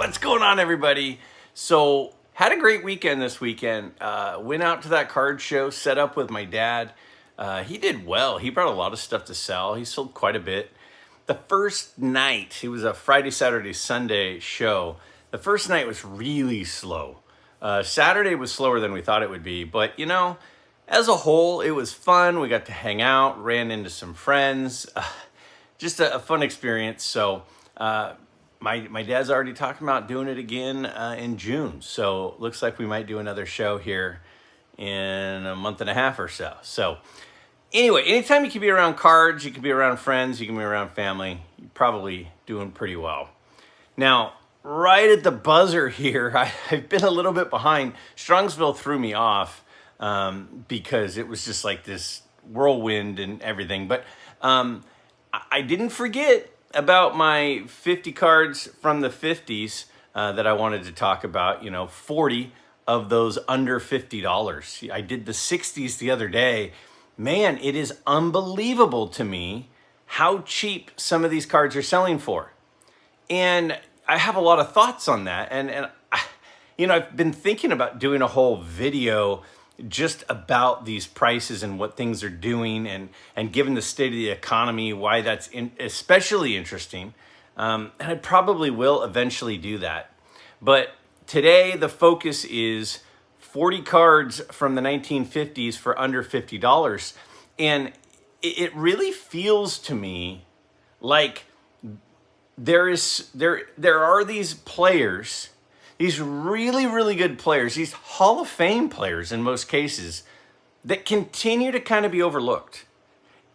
What's going on, everybody? So, had a great weekend this weekend. Went out to that card show, set up with my dad. He did well. He brought a lot of stuff to sell. He sold quite a bit. The first night, it was a Friday, Saturday, Sunday show. The first night was really slow. Saturday was slower than we thought it would be. But, you know, as a whole, it was fun. We got to hang out, ran into some friends. Just a fun experience. So, my dad's already talking about doing it again in June. So looks like we might do another show here in a month and a half or so. So anyway, anytime you can be around cards, you can be around friends, you can be around family, you're probably doing pretty well. Now, right at the buzzer here, I've been a little bit behind. Strongsville threw me off because it was just like this whirlwind and everything. But I didn't forget about my 50 cards from the 50s that I wanted to talk about. 40 of those under $50. I did the 60s the other day. Man, it is unbelievable to me how cheap some of these cards are selling for. And I have a lot of thoughts on that. And I've been thinking about doing a whole video just about these prices and what things are doing, and given the state of the economy, why that's especially interesting. And I probably will eventually do that. But today the focus is 40 cards from the 1950s for under $50. And it really feels to me like there are these players, these really, really good players, these Hall of Fame players in most cases, that continue to kind of be overlooked.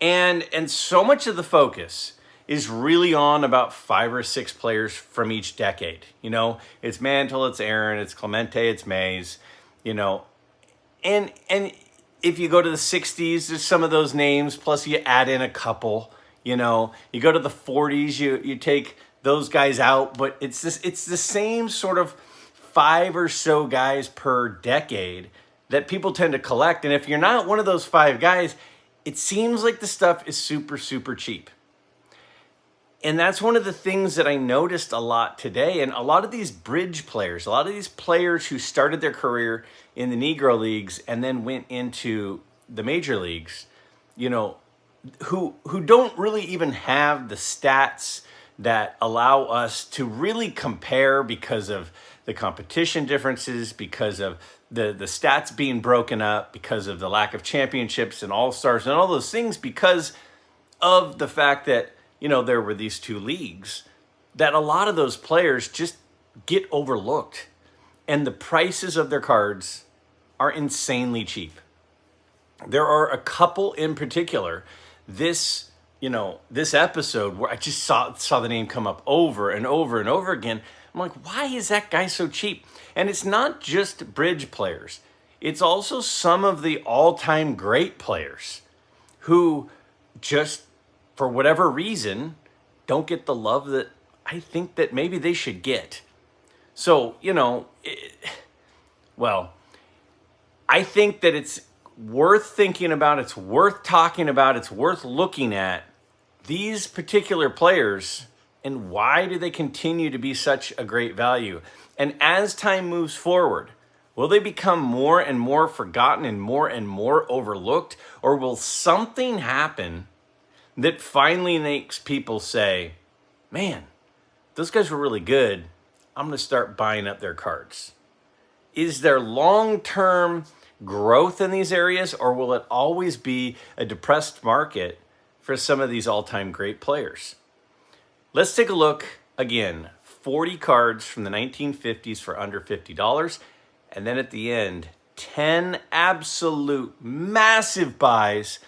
And so much of the focus is really on about 5 or 6 players from each decade. It's Mantle, it's Aaron, it's Clemente, it's Mays, And if you go to the 60s, there's some of those names, plus you add in a couple. You go to the 40s, you take those guys out, but it's the same sort of 5 or so guys per decade that people tend to collect. And if you're not one of those 5 guys, it seems like the stuff is super, super cheap. And that's one of the things that I noticed a lot today. And a lot of these bridge players, a lot of these players who started their career in the Negro Leagues and then went into the major leagues, who don't really even have the stats that allow us to really compare because of the competition differences, because of the stats being broken up, because of the lack of championships and all-stars and all those things, because of the fact that, there were these 2 leagues, that a lot of those players just get overlooked. And the prices of their cards are insanely cheap. There are a couple in particular, this episode, where I just saw the name come up over and over and over again. I'm like, why is that guy so cheap? And it's not just bridge players. It's also some of the all-time great players who just, for whatever reason, don't get the love that I think that maybe they should get. So, I think that it's worth thinking about, it's worth talking about, it's worth looking at these particular players and why do they continue to be such a great value. And as time moves forward, will they become more and more forgotten and more overlooked? Or will something happen that finally makes people say, man, those guys were really good, I'm going to start buying up their cards? Is there long-term growth in these areas, or will it always be a depressed market for some of these all-time great players? Let's take a look again. 40 cards from the 1950s for under $50. And then at the end, 10 absolute massive buys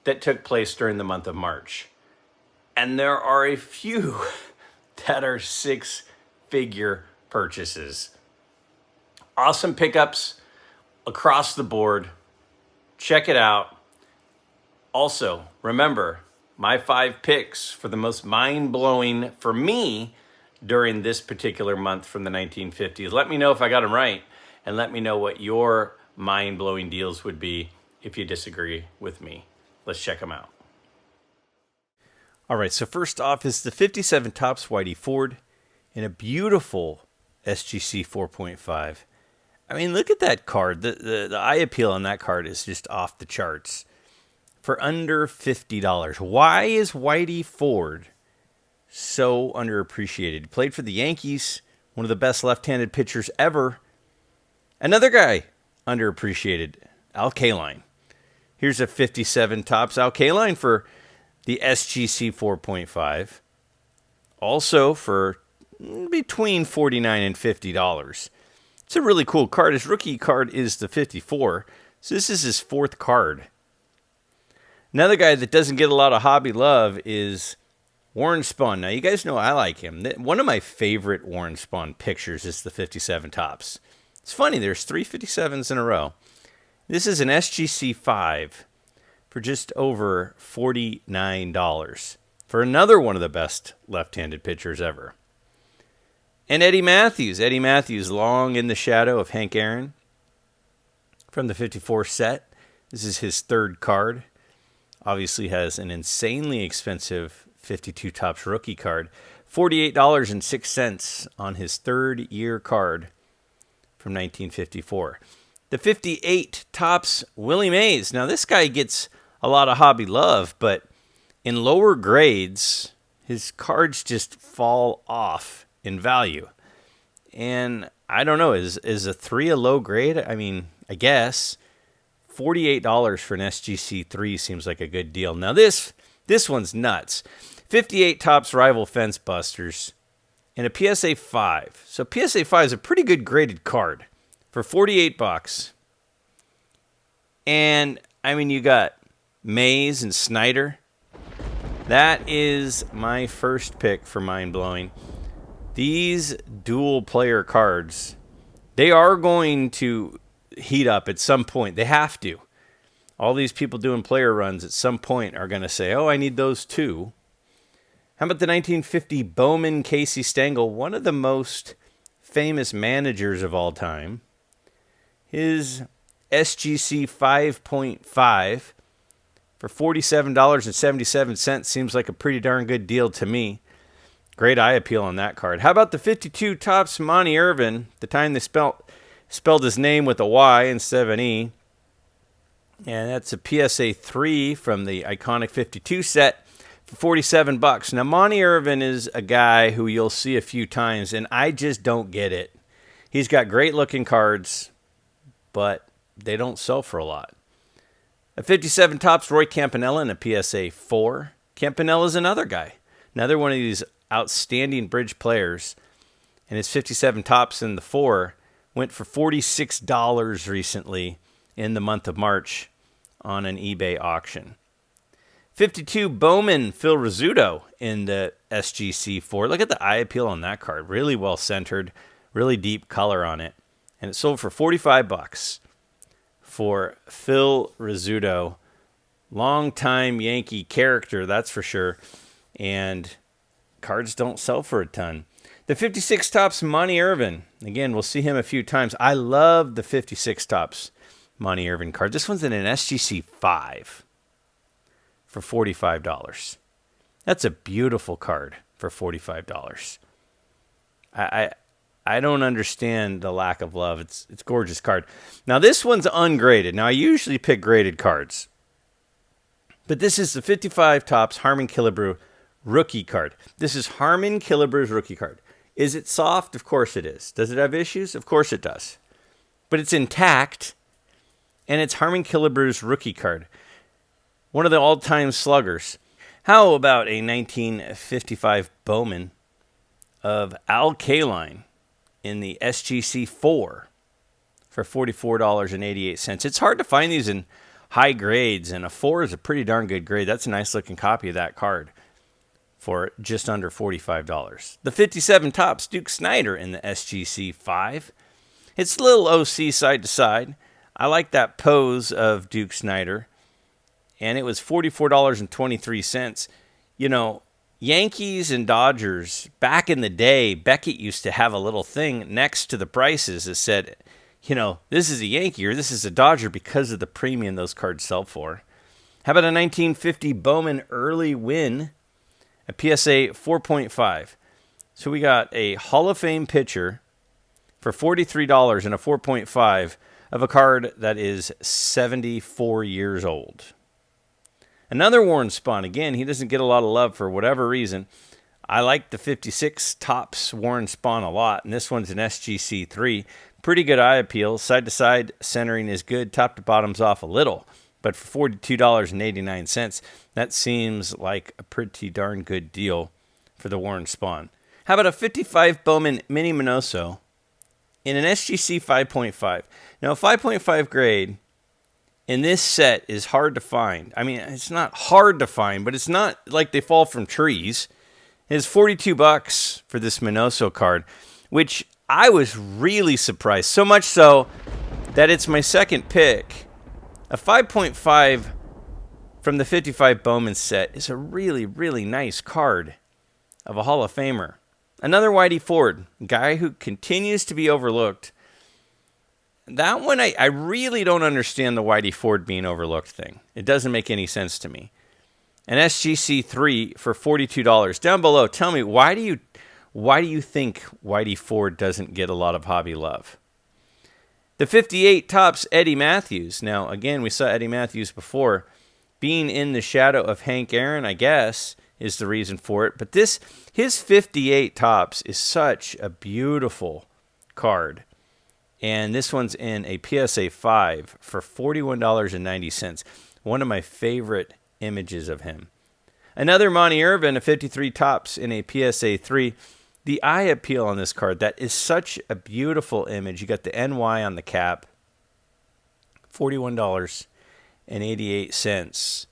that took place during the month of March. And there are a few that are 6-figure purchases. Awesome pickups across the board. Check it out. Also, remember, my 5 picks for the most mind-blowing for me during this particular month from the 1950s. Let me know if I got them right, and let me know what your mind-blowing deals would be if you disagree with me. Let's check them out. All right, so first off is the 57 Topps Whitey Ford in a beautiful SGC 4.5. I mean, look at that card. The eye appeal on that card is just off the charts. For under $50. Why is Whitey Ford so underappreciated? He played for the Yankees, one of the best left-handed pitchers ever. Another guy underappreciated, Al Kaline. Here's a 57 Topps Al Kaline for the SGC 4.5. Also for between $49 and $50. It's a really cool card. His rookie card is the 54. So this is his fourth card. Another guy that doesn't get a lot of hobby love is Warren Spahn. Now, you guys know I like him. One of my favorite Warren Spahn pictures is the 57 Topps. It's funny, there's 3 57s in a row. This is an SGC 5 for just over $49 for another one of the best left-handed pitchers ever. And Eddie Matthews. Eddie Matthews, long in the shadow of Hank Aaron from the 54 set. This is his third card. Obviously has an insanely expensive 52 Topps rookie card. $48.06 on his third-year card from 1954. The 58 Topps Willie Mays. Now, this guy gets a lot of hobby love, but in lower grades, his cards just fall off in value. And I don't know, is a 3 a low grade? I mean, I guess. $48 for an SGC 3 seems like a good deal. Now, this one's nuts. 58 Topps Rival Fence Busters and a PSA 5. So PSA 5 is a pretty good graded card for $48. And, I mean, you got Mays and Snyder. That is my first pick for mind-blowing. These dual-player cards, they are going to heat up at some point. They have to. All these people doing player runs at some point are going to say, oh, I need those too. How about the 1950 Bowman Casey Stengel, one of the most famous managers of all time? His SGC 5.5 for $47.77 seems like a pretty darn good deal to me. Great eye appeal on that card. How about the 52 Topps Monty Irvin, the time they spelled his name with a Y instead of an E. And that's a PSA 3 from the iconic 52 set for $47. Now, Monty Irvin is a guy who you'll see a few times, and I just don't get it. He's got great-looking cards, but they don't sell for a lot. A 57 Topps Roy Campanella and a PSA 4. Campanella's another guy. Another one of these outstanding bridge players. And his 57 Topps in the 4 went for $46 recently in the month of March on an eBay auction. 52 Bowman Phil Rizzuto in the SGC 4. Look at the eye appeal on that card. Really well centered, really deep color on it. And it sold for $45 for Phil Rizzuto. Long-time Yankee character, that's for sure. And cards don't sell for a ton. The 56 Topps Monty Irvin. Again, we'll see him a few times. I love the 56 Topps Monty Irvin card. This one's in an SGC 5 for $45. That's a beautiful card for $45. I don't understand the lack of love. It's a gorgeous card. Now, this one's ungraded. Now, I usually pick graded cards. But this is the 55 Topps Harmon Killebrew rookie card. This is Harmon Killebrew's rookie card. Is it soft? Of course it is. Does it have issues? Of course it does. But it's intact, and it's Harmon Killebrew's rookie card. One of the all-time sluggers. How about a 1955 Bowman of Al Kaline in the SGC 4 for $44.88? It's hard to find these in high grades, and a 4 is a pretty darn good grade. That's a nice-looking copy of that card for just under $45. The 57 Topps Duke Snyder in the SGC 5. It's a little OC side to side. I like that pose of Duke Snyder. And it was $44.23. You know, Yankees and Dodgers, back in the day, Beckett used to have a little thing next to the prices that said, you know, this is a Yankee or this is a Dodger because of the premium those cards sell for. How about a 1950 Bowman early win? A PSA 4.5. So we got a Hall of Fame pitcher for $43 and a 4.5 of a card that is 74 years old. Another Warren Spahn. Again, he doesn't get a lot of love for whatever reason. I like the 56 Topps Warren Spahn a lot, and this one's an SGC3. Pretty good eye appeal. Side-to-side centering is good. Top to bottom's off a little. But for $42.89, that seems like a pretty darn good deal for the Warren Spahn. How about a 55 Bowman Mini Minoso in an SGC 5.5? Now, a 5.5 grade in this set is hard to find. I mean, it's not hard to find, but it's not like they fall from trees. It's $42 for this Minoso card, which I was really surprised. So much so that it's my second pick. A 5.5 from the 55 Bowman set is a really, really nice card of a Hall of Famer. Another Whitey Ford, guy who continues to be overlooked. That one, I really don't understand the Whitey Ford being overlooked thing. It doesn't make any sense to me. An SGC3 for $42. Down below, tell me, why do you think Whitey Ford doesn't get a lot of hobby love? The 58 Topps Eddie Matthews. Now, again, we saw Eddie Matthews before. Being in the shadow of Hank Aaron, I guess, is the reason for it. But his 58 Topps is such a beautiful card. And this one's in a PSA 5 for $41.90. One of my favorite images of him. Another Monty Irvin, a 53 Topps in a PSA 3. The eye appeal on this card, that is such a beautiful image. You got the NY on the cap. $41.88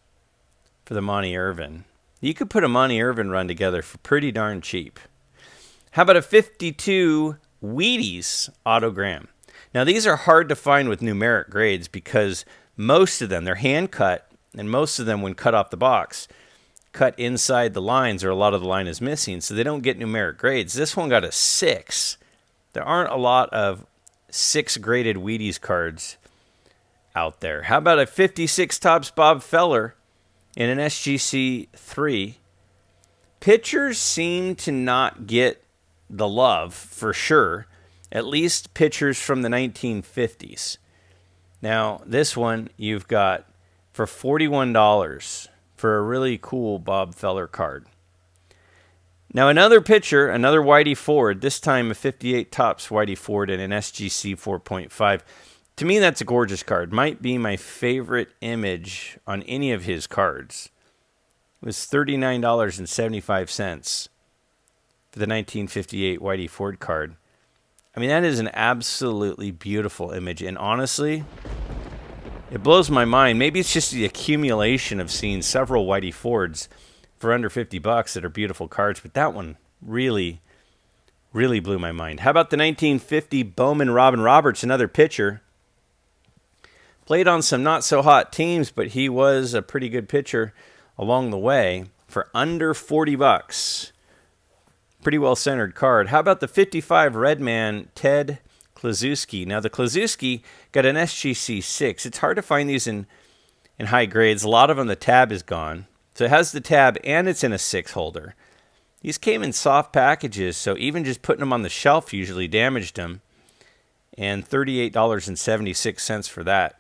for the Monty Irvin. You could put a Monty Irvin run together for pretty darn cheap. How about a 52 Wheaties autogram? Now, these are hard to find with numeric grades because most of them, they're hand cut, and most of them, when cut off the box, cut inside the lines, or a lot of the line is missing, so they don't get numeric grades. This one got a 6. There aren't a lot of 6 graded Wheaties cards out there. How about a 56 Topps Bob Feller in an SGC 3? Pitchers seem to not get the love, for sure. At least pitchers from the 1950s. Now, this one you've got for $41 for a really cool Bob Feller card. Now, another pitcher, another Whitey Ford, this time a 58 Topps Whitey Ford in an SGC 4.5. To me, that's a gorgeous card. Might be my favorite image on any of his cards. It was $39.75 for the 1958 Whitey Ford card. I mean, that is an absolutely beautiful image. And honestly, it blows my mind. Maybe it's just the accumulation of seeing several Whitey Fords for under $50 that are beautiful cards. But that one really, really blew my mind. How about the 1950 Bowman Robin Roberts, another pitcher? Played on some not-so-hot teams, but he was a pretty good pitcher along the way for under $40. Pretty well-centered card. How about the 55 Redman Ted Kluszewski? Now, the Kluszewski got an SGC 6. It's hard to find these in high grades. A lot of them, the tab is gone. So it has the tab, and it's in a 6 holder. These came in soft packages, so even just putting them on the shelf usually damaged them. And $38.76 for that.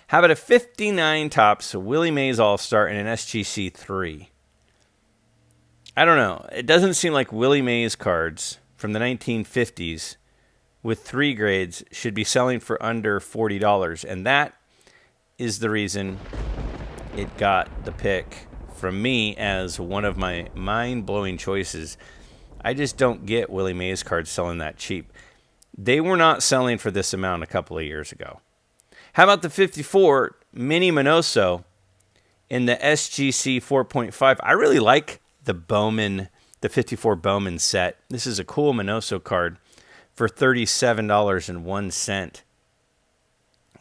How about a 59 Topps Willie Mays All-Star in an SGC 3? I don't know. It doesn't seem like Willie Mays cards from the 1950s with 3 grades should be selling for under $40. And that is the reason it got the pick from me as one of my mind-blowing choices. I just don't get Willie Mays cards selling that cheap. They were not selling for this amount a couple of years ago. How about the 54 Mini Minoso in the SGC 4.5? I really like the 54 Bowman set. This is a cool Minoso card for $37.01.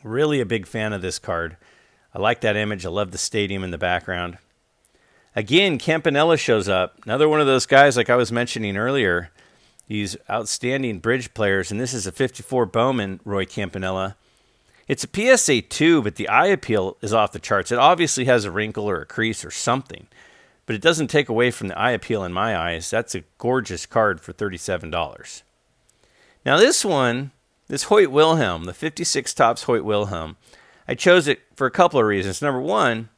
Really a big fan of this card. I like that image. I love the stadium in the background. Again, Campanella shows up. Another one of those guys like I was mentioning earlier. These outstanding bridge players, and this is a 54 Bowman Roy Campanella. It's a PSA 2, but the eye appeal is off the charts. It obviously has a wrinkle or a crease or something, but it doesn't take away from the eye appeal in my eyes. That's a gorgeous card for $37. Now this one, this Hoyt Wilhelm, the 56 Topps Hoyt Wilhelm, I chose it for a couple of reasons. Number one,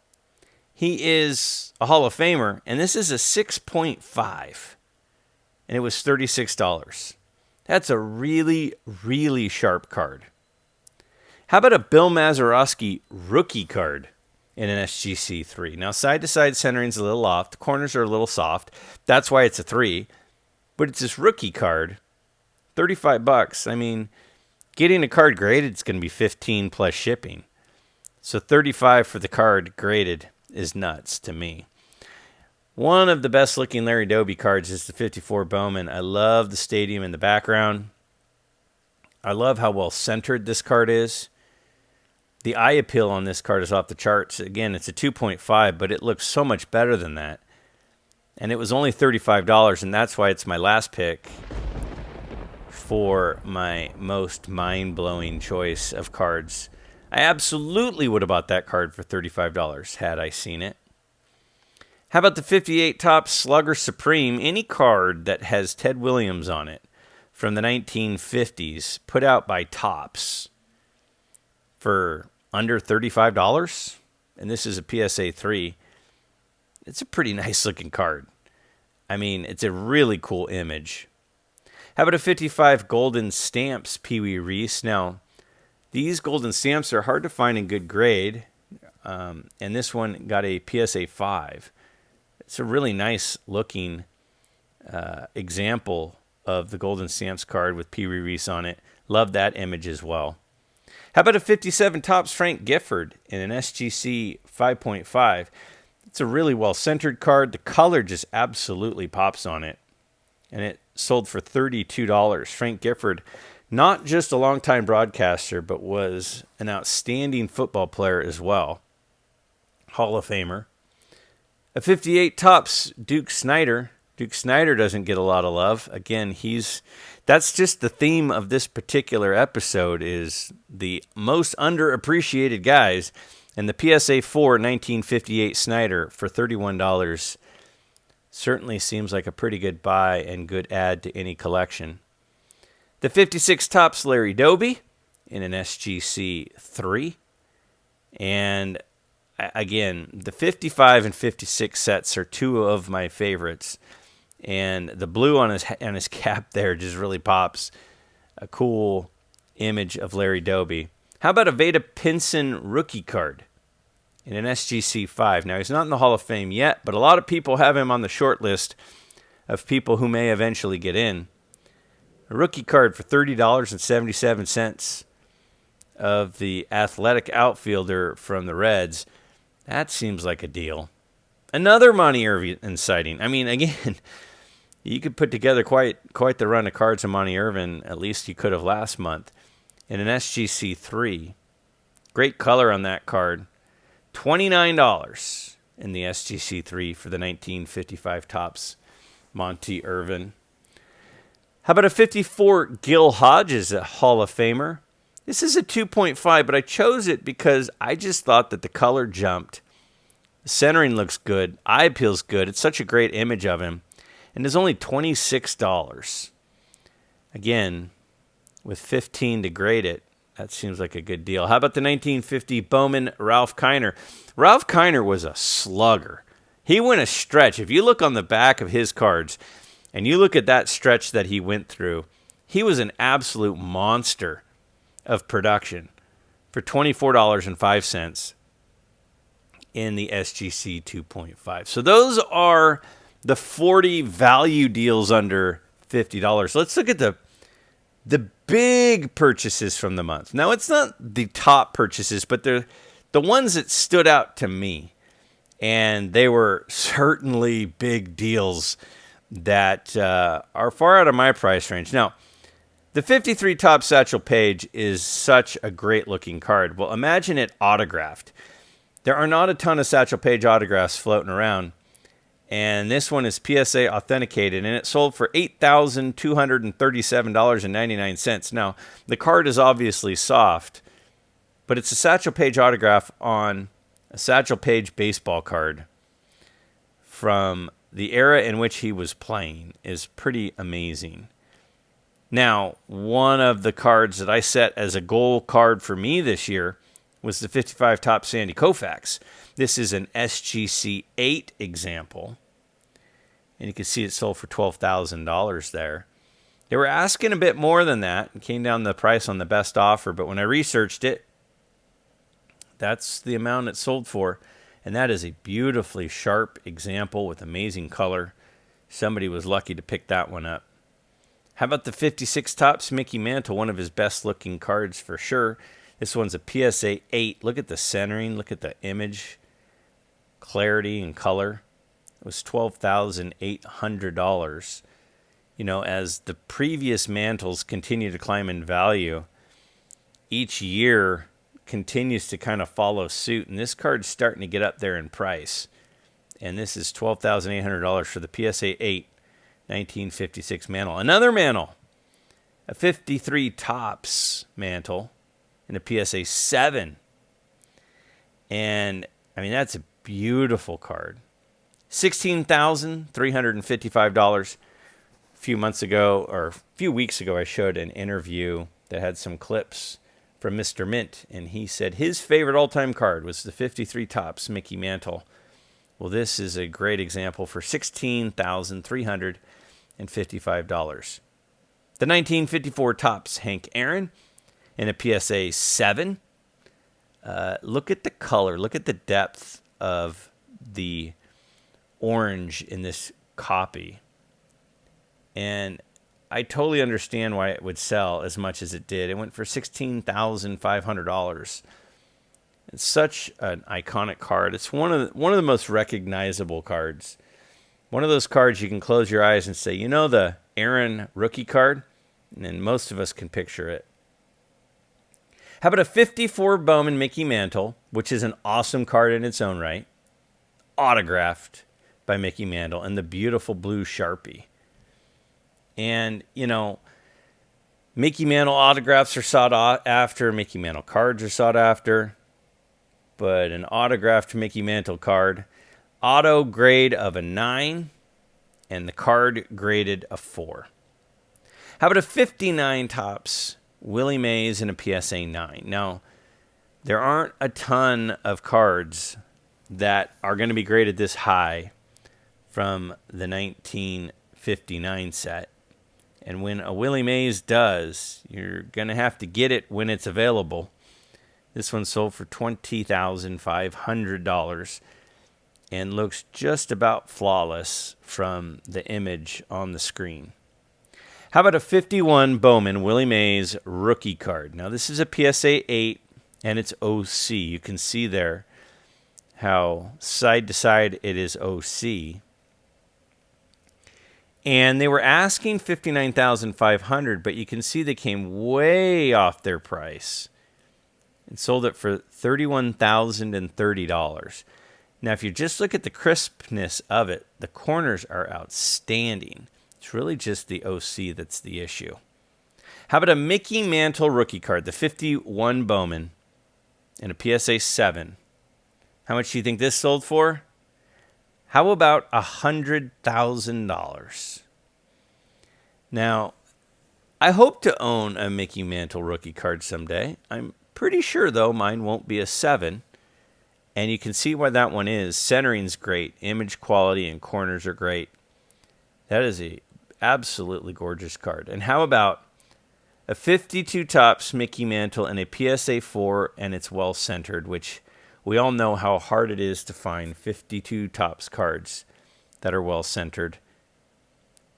he is a Hall of Famer, and this is a 6.5, and it was $36. That's a really, really sharp card. How about a Bill Mazeroski rookie card in an SGC 3? Now, side-to-side centering's a little off. The corners are a little soft. That's why it's a 3. But it's this rookie card, $35. I mean, getting a card graded is going to be $15 plus shipping. So $35 for the card graded is nuts to me. One of the best-looking Larry Doby cards is the 54 Bowman. I love the stadium in the background. I love how well-centered this card is. The eye appeal on this card is off the charts. Again, it's a 2.5, but it looks so much better than that. And it was only $35, and that's why it's my last pick for my most mind-blowing choice of cards. I absolutely would have bought that card for $35 had I seen it. How about the 58 Topps Slugger Supreme? Any card that has Ted Williams on it from the 1950s, put out by Topps for under $35. And this is a PSA 3. It's a pretty nice looking card. I mean, it's a really cool image. How about a 55 Golden Stamps Pee Wee Reese? Now, these golden stamps are hard to find in good grade. And this one got a PSA 5. It's a really nice looking example of the Golden Stamps card with Pee Wee Reese on it. Love that image as well. How about a 57 Topps Frank Gifford in an SGC 5.5? It's a really well-centered card. The color just absolutely pops on it. And it sold for $32. Frank Gifford, not just a longtime broadcaster, but was an outstanding football player as well. Hall of Famer. A 58 Topps Duke Snider. Duke Snider doesn't get a lot of love. Again, that's just the theme of this particular episode, is the most underappreciated guys. And the PSA 4 1958 Snider for $31 certainly seems like a pretty good buy and good add to any collection. The 56 Topps Larry Doby in an SGC 3. And again, the 55 and 56 sets are two of my favorites. And the blue on his cap there just really pops. A cool image of Larry Doby. How about a Veda Pinson rookie card in an SGC 5? Now, he's not in the Hall of Fame yet, but a lot of people have him on the short list of people who may eventually get in. A rookie card for $30.77 of the athletic outfielder from the Reds. That seems like a deal. Another Monty Irvin sighting. I mean, again, you could put together quite the run of cards of Monty Irvin, at least you could have last month, in an SGC 3. Great color on that card. $29 in the SGC 3 for the 1955 Topps Monty Irvin. How about a 54 Gil Hodges, a Hall of Famer? This is a 2.5, but I chose it because I just thought that the color jumped. The centering looks good. Eye appeal's good. It's such a great image of him. And it's only $26. Again, with $15 to grade it, that seems like a good deal. How about the 1950 Bowman Ralph Kiner? Ralph Kiner was a slugger. He went a stretch. If you look on the back of his cards and you look at that stretch that he went through, he was an absolute monster of production for $24.05 in the SGC 2.5. So those are the 40 value deals under $50. Let's look at the big purchases from the month. Now, it's not the top purchases, but they're the ones that stood out to me. And they were certainly big deals that are far out of my price range. Now, the 53 Topps Satchel Paige is such a great-looking card. Well, imagine it autographed. There are not a ton of Satchel Paige autographs floating around. And this one is PSA authenticated, and it sold for $8,237.99. Now, the card is obviously soft, but it's a Satchel Paige autograph on a Satchel Paige baseball card from the era in which he was playing. Is pretty amazing. Now, one of the cards that I set as a goal card for me this year was the 55 top Sandy Koufax. This is an SGC 8 example. And you can see it sold for $12,000 there. They were asking a bit more than that. It came down the price on the best offer. But when I researched it, that's the amount it sold for. And that is a beautifully sharp example with amazing color. Somebody was lucky to pick that one up. How about the 56 tops Mickey Mantle, one of his best looking cards for sure. This one's a PSA 8. Look at the centering. Look at the image. Clarity and color. It was $12,800. You know, as the previous mantles continue to climb in value, each year continues to kind of follow suit. And this card's starting to get up there in price. And this is $12,800 for the PSA 8 1956 mantle. Another mantle, a 53 tops mantle and a PSA 7. And, I mean, that's a beautiful card. $16,355. A few months ago, or a few weeks ago, I showed an interview that had some clips from Mr. Mint, and he said his favorite all-time card was the 53 tops Mickey Mantle. Well, this is a great example for $16,355. The 1954 tops Hank Aaron in a PSA 7. Look at the color. Look at the depth of the orange in this copy. And I totally understand why it would sell as much as it did. It went for $16,500. It's such an iconic card. It's one of the most recognizable cards. One of those cards you can close your eyes and say, you know, the Aaron rookie card? And then most of us can picture it. How about a 54 Bowman Mickey Mantle, which is an awesome card in its own right, autographed by Mickey Mantle, and the beautiful blue Sharpie. And, you know, Mickey Mantle autographs are sought after. Mickey Mantle cards are sought after. But an autographed Mickey Mantle card, auto grade of a 9, and the card graded a 4. How about a 59 tops Willie Mays in a PSA 9? Now, there aren't a ton of cards that are going to be graded this high from the 1959 set. And when a Willie Mays does, you're going to have to get it when it's available. This one sold for $20,500 and looks just about flawless from the image on the screen. How about a 51 Bowman Willie Mays rookie card? Now, this is a PSA 8, and it's OC. You can see there how side to side it is OC. And they were asking $59,500, but you can see they came way off their price and sold it for $31,030. Now, if you just look at the crispness of it, the corners are outstanding. It's really just the OC that's the issue. How about a Mickey Mantle rookie card, the 51 Bowman, and a PSA 7? How much do you think this sold for? How about $100,000? Now, I hope to own a Mickey Mantle rookie card someday. I'm pretty sure, though, mine won't be a 7. And you can see why that one is. Centering's great. Image quality and corners are great. That is a absolutely gorgeous card. And how about a 52 tops Mickey Mantle and a PSA 4, and it's well centered, which we all know how hard it is to find 52 tops cards that are well centered.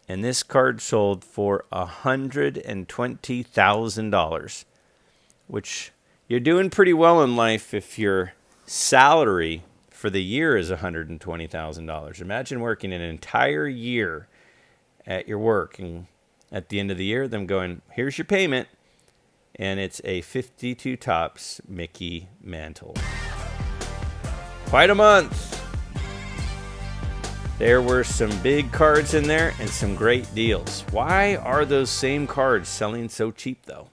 And this card sold for $120,000, which you're doing pretty well in life if your salary for the year is $120,000. Imagine working an entire year at your work, and at the end of the year, them going, here's your payment, and it's a 52 tops Mickey Mantle. Quite a month. There were some big cards in there and some great deals. Why are those same cards selling so cheap, though?